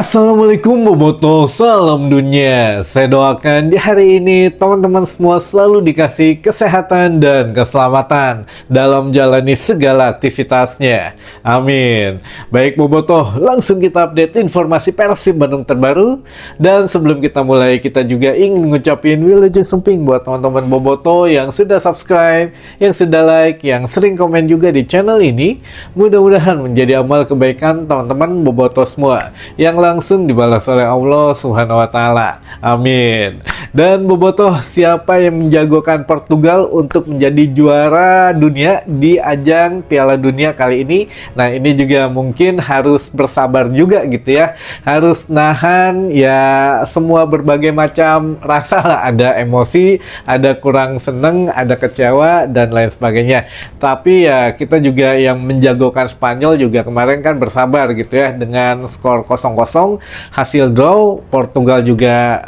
Assalamualaikum Boboto, salam dunia. Saya doakan di hari ini teman-teman semua selalu dikasih kesehatan dan keselamatan dalam jalani segala aktivitasnya. Amin. Baik Boboto, langsung kita update informasi Persib Bandung terbaru. Dan sebelum kita mulai, kita juga ingin ngucapin wilujeng semping buat teman-teman Boboto yang sudah subscribe, yang sudah like, yang sering komen juga di channel ini. Mudah-mudahan menjadi amal kebaikan teman-teman Boboto semua yang langsung dibalas oleh Allah Subhanahu wa Ta'ala. Amin. Dan Bobotoh, siapa yang menjagokan Portugal untuk menjadi juara dunia di ajang Piala Dunia kali ini? Nah, ini juga mungkin harus bersabar juga gitu ya. Harus nahan ya semua berbagai macam rasa lah. Ada emosi, ada kurang seneng, ada kecewa, dan lain sebagainya. Tapi ya kita juga yang menjagokan Spanyol juga kemarin kan bersabar gitu ya dengan skor 0-0 hasil draw. Portugal juga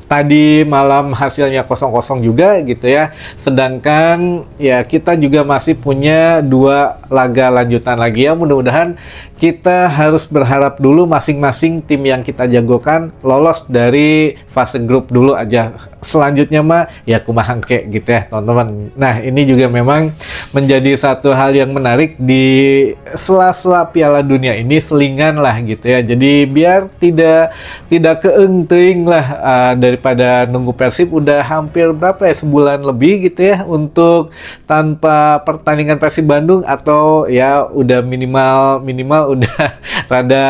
tadi malam hasilnya 0-0 juga gitu ya. Sedangkan ya kita juga masih punya 2 laga lanjutan lagi ya. Mudah-mudahan kita harus berharap dulu masing-masing tim yang kita jagokan lolos dari fase grup dulu aja. Selanjutnya mah ya kumaha kek gitu ya teman-teman. Nah, ini juga memang menjadi satu hal yang menarik di sela-sela Piala Dunia ini, selingan lah gitu ya. Jadi biar tidak keeng teuing lah daripada nunggu Persib udah hampir berapa ya, sebulan lebih gitu ya untuk tanpa pertandingan Persib Bandung, atau ya udah minimal udah rada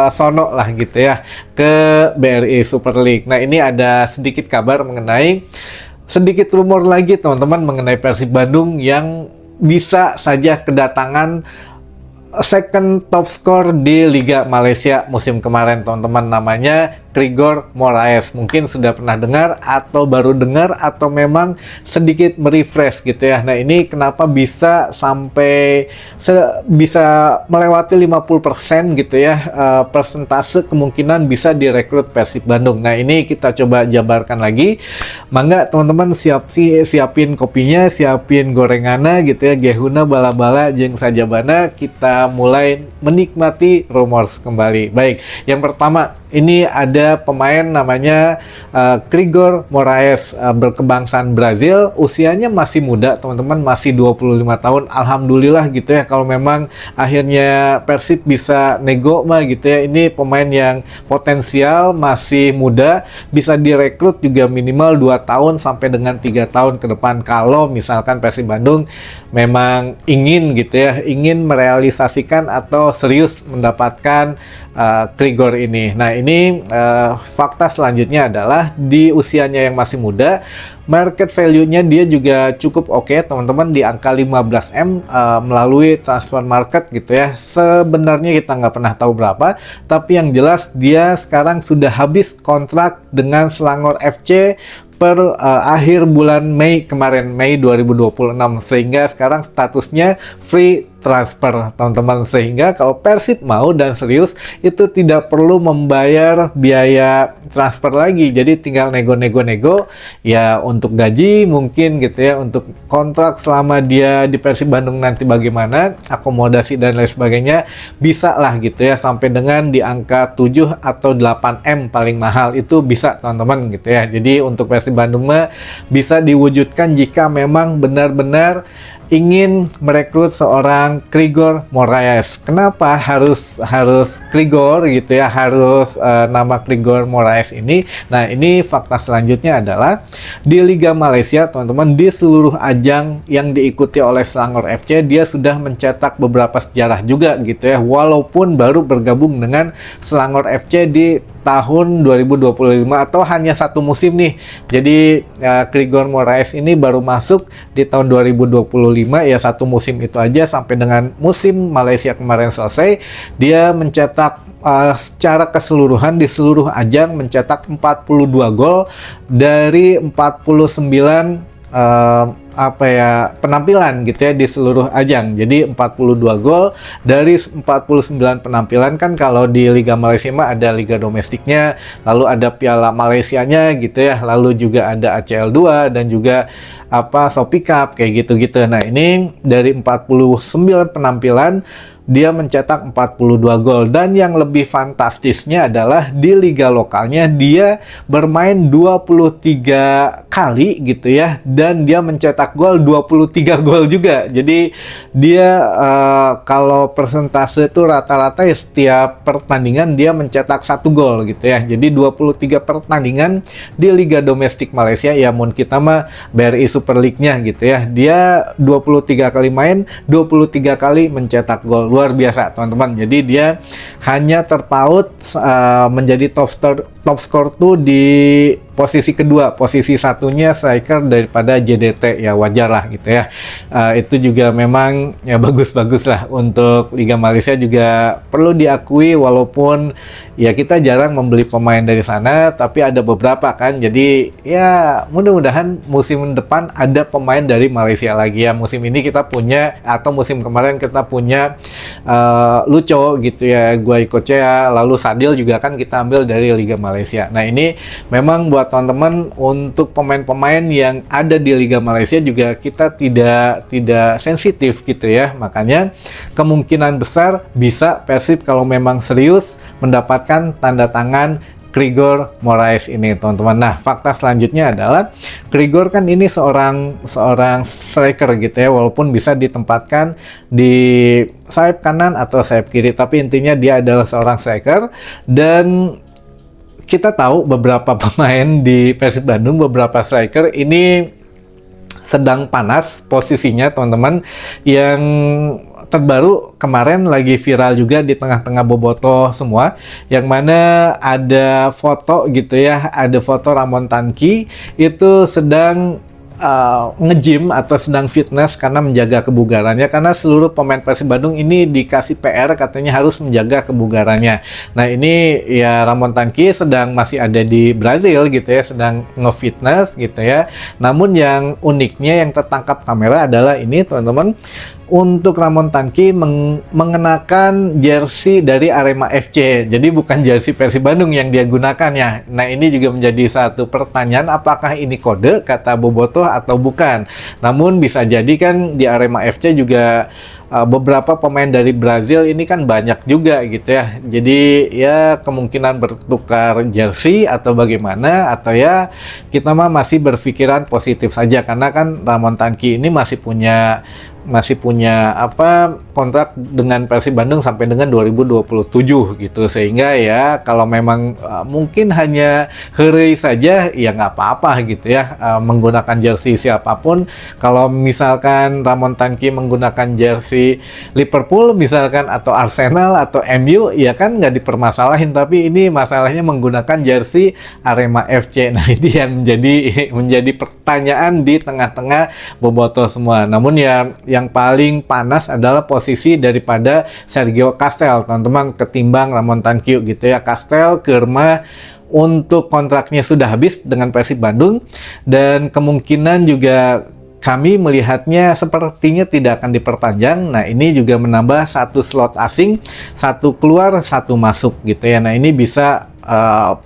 sono lah gitu ya ke BRI Super League. Nah, ini ada sedikit kabar mengenai, sedikit rumor lagi teman-teman mengenai Persib Bandung yang bisa saja kedatangan second top score di Liga Malaysia musim kemarin teman-teman, namanya Grigor Moraes. Mungkin sudah pernah dengar atau baru dengar atau memang sedikit merefresh gitu ya. Nah, ini kenapa bisa sampai bisa melewati 50% gitu ya, persentase kemungkinan bisa direkrut Persib Bandung. Nah, ini kita coba jabarkan lagi. Mangga teman-teman siapin kopinya, siapin gorengannya gitu ya, gehuna bala-bala jeung sajabana, kita mulai menikmati rumors kembali. Baik, yang pertama ini ada pemain namanya Grigor Moraes, berkebangsaan Brazil, usianya masih muda teman-teman, masih 25 tahun. Alhamdulillah gitu ya kalau memang akhirnya Persib bisa nego mah gitu ya. Ini pemain yang potensial, masih muda, bisa direkrut juga minimal 2 tahun sampai dengan 3 tahun ke depan kalau misalkan Persib Bandung memang ingin gitu ya, ingin merealisasikan atau serius mendapatkan Grigor ini. Nah, ini fakta selanjutnya adalah di usianya yang masih muda, market value-nya dia juga cukup oke teman-teman, di angka 15M melalui transfer market gitu ya. Sebenarnya kita nggak pernah tahu berapa, tapi yang jelas dia sekarang sudah habis kontrak dengan Selangor FC per akhir bulan Mei kemarin, Mei 2026, sehingga sekarang statusnya free transfer teman-teman. Sehingga kalau Persib mau dan serius, itu tidak perlu membayar biaya transfer lagi, jadi tinggal nego-nego ya untuk gaji mungkin gitu ya, untuk kontrak selama dia di Persib Bandung nanti bagaimana, akomodasi dan lain sebagainya, bisa lah gitu ya, sampai dengan di angka 7 atau 8M paling mahal itu bisa teman-teman gitu ya. Jadi untuk Persib Bandung mah bisa diwujudkan jika memang benar-benar ingin merekrut seorang Grigor Moraes. Kenapa harus Grigor gitu ya, harus nama Grigor Moraes ini? Nah, ini fakta selanjutnya adalah di Liga Malaysia teman-teman, di seluruh ajang yang diikuti oleh Selangor FC, dia sudah mencetak beberapa sejarah juga gitu ya, walaupun baru bergabung dengan Selangor FC di tahun 2025 atau hanya 1 musim nih. Jadi Grigor Moraes ini baru masuk di tahun 2025 ya, 1 musim itu aja, sampai dengan musim Malaysia kemarin selesai dia mencetak secara keseluruhan di seluruh ajang mencetak 42 gol dari 49 penampilan gitu ya di seluruh ajang. Jadi 42 gol dari 49 penampilan. Kan kalau di Liga Malaysia mah ada liga domestiknya, lalu ada Piala Malaysianya gitu ya, lalu juga ada ACL 2 dan juga Shopee Cup kayak gitu-gitu. Nah, ini dari 49 penampilan dia mencetak 42 gol. Dan yang lebih fantastisnya adalah di liga lokalnya dia bermain 23 kali gitu ya, dan dia mencetak gol 23 gol juga. Jadi dia kalau persentase itu rata-rata ya setiap pertandingan dia mencetak 1 gol gitu ya. Jadi 23 pertandingan di liga domestik Malaysia, ya mun kita mah BRI Super League-nya gitu ya. Dia 23 kali main, 23 kali mencetak gol. Luar biasa teman-teman. Jadi dia hanya terpaut menjadi top skor tuh di posisi kedua, posisi satunya striker daripada JDT, ya wajar lah gitu ya. Itu juga memang ya bagus-bagus lah untuk Liga Malaysia, juga perlu diakui walaupun ya kita jarang membeli pemain dari sana, tapi ada beberapa kan. Jadi ya mudah-mudahan musim depan ada pemain dari Malaysia lagi ya. Musim ini kita punya, atau musim kemarin kita punya Lucho gitu ya, Guai Kochea, lalu Sadil juga kan kita ambil dari Liga Malaysia. Nah ini memang buat teman-teman, untuk pemain-pemain yang ada di Liga Malaysia juga kita tidak sensitif gitu ya. Makanya kemungkinan besar bisa Persib kalau memang serius mendapatkan tanda tangan Grigor Moraes ini teman-teman. Nah, fakta selanjutnya adalah Grigor kan ini seorang striker gitu ya, walaupun bisa ditempatkan di sayap kanan atau sayap kiri, tapi intinya dia adalah seorang striker. Dan kita tahu beberapa pemain di Persib Bandung, beberapa striker ini sedang panas posisinya teman-teman. Yang terbaru kemarin lagi viral juga di tengah-tengah bobotoh semua, yang mana ada foto gitu ya, ada foto Ramon Tanki itu sedang nge-gym atau sedang fitness karena menjaga kebugarannya, karena seluruh pemain Persib Bandung ini dikasih PR katanya harus menjaga kebugarannya. Nah ini ya Ramon Tanki sedang masih ada di Brazil gitu ya, sedang nge-fitness gitu ya. Namun yang uniknya yang tertangkap kamera adalah ini teman-teman, untuk Ramon Tanki mengenakan jersey dari Arema FC. Jadi bukan jersey Persib Bandung yang dia gunakan ya. Nah ini juga menjadi satu pertanyaan, apakah ini kode kata bobotoh atau bukan. Namun bisa jadi kan di Arema FC juga beberapa pemain dari Brazil ini kan banyak juga gitu ya. Jadi ya kemungkinan bertukar jersey atau bagaimana, atau ya kita mah masih berpikiran positif saja, karena kan Ramon Tanki ini masih punya kontrak dengan Persib Bandung sampai dengan 2027 gitu. Sehingga ya kalau memang mungkin hanya hurry saja ya nggak apa-apa gitu ya, menggunakan jersey siapapun. Kalau misalkan Ramon Tanki menggunakan jersey Liverpool misalkan, atau Arsenal atau MU, ya kan nggak dipermasalahin. Tapi ini masalahnya menggunakan jersey Arema FC. Nah ini yang menjadi pertanyaan di tengah-tengah bobotoh semua. Namun ya yang paling panas adalah posisi daripada Sergio Castel teman-teman, ketimbang Ramon Tanki gitu ya. Castel Kerma untuk kontraknya sudah habis dengan Persib Bandung, dan kemungkinan juga kami melihatnya sepertinya tidak akan diperpanjang. Nah ini juga menambah satu slot asing, satu keluar satu masuk gitu ya. Nah ini bisa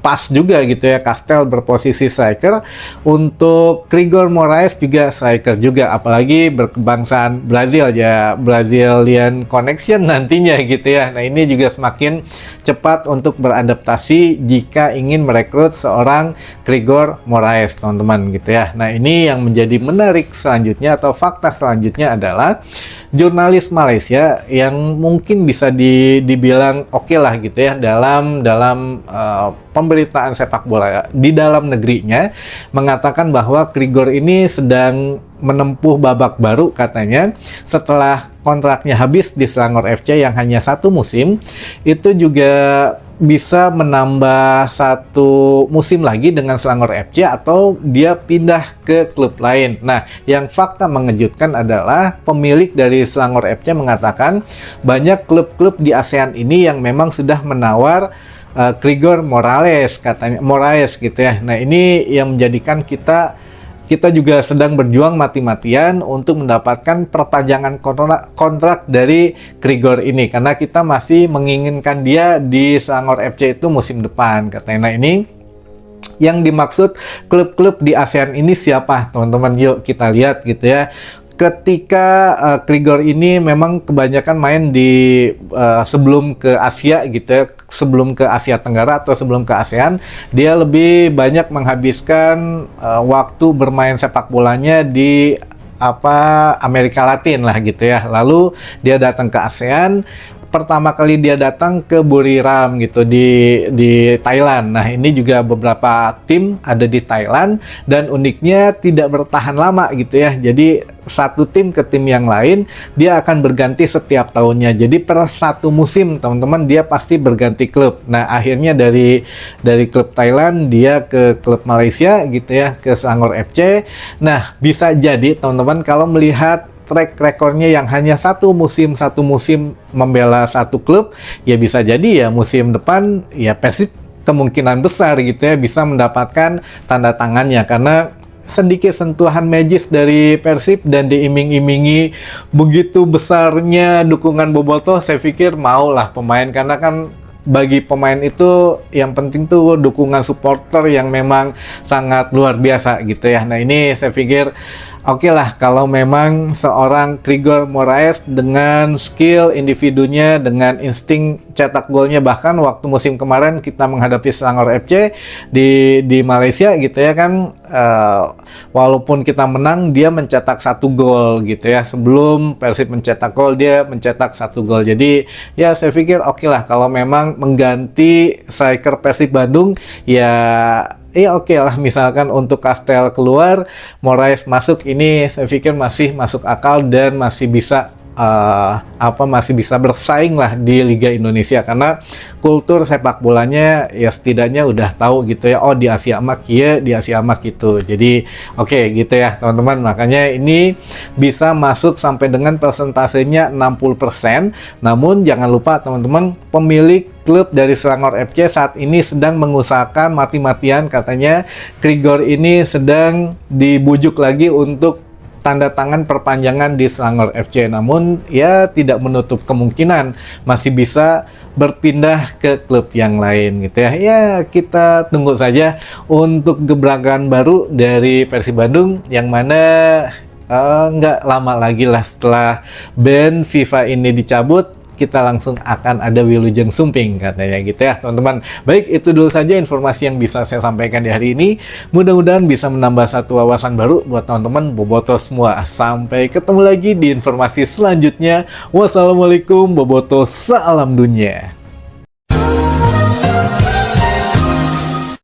pas juga gitu ya, Castel berposisi striker, untuk Grigor Moraes juga striker juga, apalagi berkebangsaan Brazil ya, Brazilian connection nantinya gitu ya. Nah ini juga semakin cepat untuk beradaptasi jika ingin merekrut seorang Grigor Moraes teman-teman gitu ya. Nah ini yang menjadi menarik selanjutnya, atau fakta selanjutnya adalah jurnalis Malaysia yang mungkin bisa dibilang oke lah gitu ya dalam pemberitaan sepak bola di dalam negerinya, mengatakan bahwa Grigor ini sedang menempuh babak baru katanya setelah kontraknya habis di Selangor FC yang hanya 1 musim. Itu juga bisa menambah 1 musim lagi dengan Selangor FC, atau dia pindah ke klub lain. Nah, yang fakta mengejutkan adalah pemilik dari Selangor FC mengatakan banyak klub-klub di ASEAN ini yang memang sudah menawar Grigor Moraes gitu ya. Nah ini yang menjadikan kita juga sedang berjuang mati-matian untuk mendapatkan perpanjangan kontrak dari Grigor ini, karena kita masih menginginkan dia di Selangor FC itu musim depan katanya. Nah ini yang dimaksud klub-klub di ASEAN ini siapa teman-teman, yuk kita lihat gitu ya. ketika Krigor ini memang kebanyakan main di sebelum ke Asia gitu ya, sebelum ke Asia Tenggara atau sebelum ke ASEAN, dia lebih banyak menghabiskan waktu bermain sepak bolanya di Amerika Latin lah gitu ya. Lalu dia datang ke ASEAN. Pertama kali dia datang ke Buriram gitu di Thailand. Nah, ini juga beberapa tim ada di Thailand dan uniknya tidak bertahan lama gitu ya. Jadi satu tim ke tim yang lain dia akan berganti setiap tahunnya. Jadi per satu musim teman-teman dia pasti berganti klub. Nah, akhirnya dari klub Thailand dia ke klub Malaysia gitu ya, ke Selangor FC. Nah, bisa jadi teman-teman kalau melihat track rekornya yang hanya satu musim membela satu klub, ya bisa jadi ya musim depan ya Persib kemungkinan besar gitu ya bisa mendapatkan tanda tangannya, karena sedikit sentuhan magis dari Persib dan diiming-imingi begitu besarnya dukungan Bobotoh. Saya pikir maulah pemain, karena kan bagi pemain itu yang penting tuh dukungan supporter yang memang sangat luar biasa gitu ya. Nah, ini saya pikir oke lah kalau memang seorang Krigor Moraes dengan skill individunya, dengan insting cetak golnya, bahkan waktu musim kemarin kita menghadapi Selangor FC di Malaysia gitu ya kan, walaupun kita menang dia mencetak 1 gol gitu ya, sebelum Persib mencetak gol dia mencetak 1 gol. Jadi ya saya pikir oke lah kalau memang mengganti striker Persib Bandung ya. Iya oke lah, misalkan untuk Kastel keluar, Moraes masuk, ini saya pikir masih masuk akal dan masih bisa masih bisa bersaing lah di Liga Indonesia, karena kultur sepak bolanya ya setidaknya udah tahu gitu ya, oh di Asia Emak ya, di Asia Emak gitu. Jadi oke gitu ya teman-teman, makanya ini bisa masuk sampai dengan persentasenya 60%. Namun jangan lupa teman-teman, pemilik klub dari Selangor FC saat ini sedang mengusahakan mati-matian, katanya Krigor ini sedang dibujuk lagi untuk tanda tangan perpanjangan di Selangor FC. Namun ya tidak menutup kemungkinan masih bisa berpindah ke klub yang lain gitu ya. Ya kita tunggu saja untuk gebrakan baru dari Persib Bandung, yang mana nggak lama lagi lah setelah ban FIFA ini dicabut, kita langsung akan ada Wilujeng Sumping katanya gitu ya teman-teman. Baik, itu dulu saja informasi yang bisa saya sampaikan di hari ini. Mudah-mudahan bisa menambah satu wawasan baru buat teman-teman Bobotoh semua. Sampai ketemu lagi di informasi selanjutnya. Wassalamualaikum Bobotoh, salam dunia.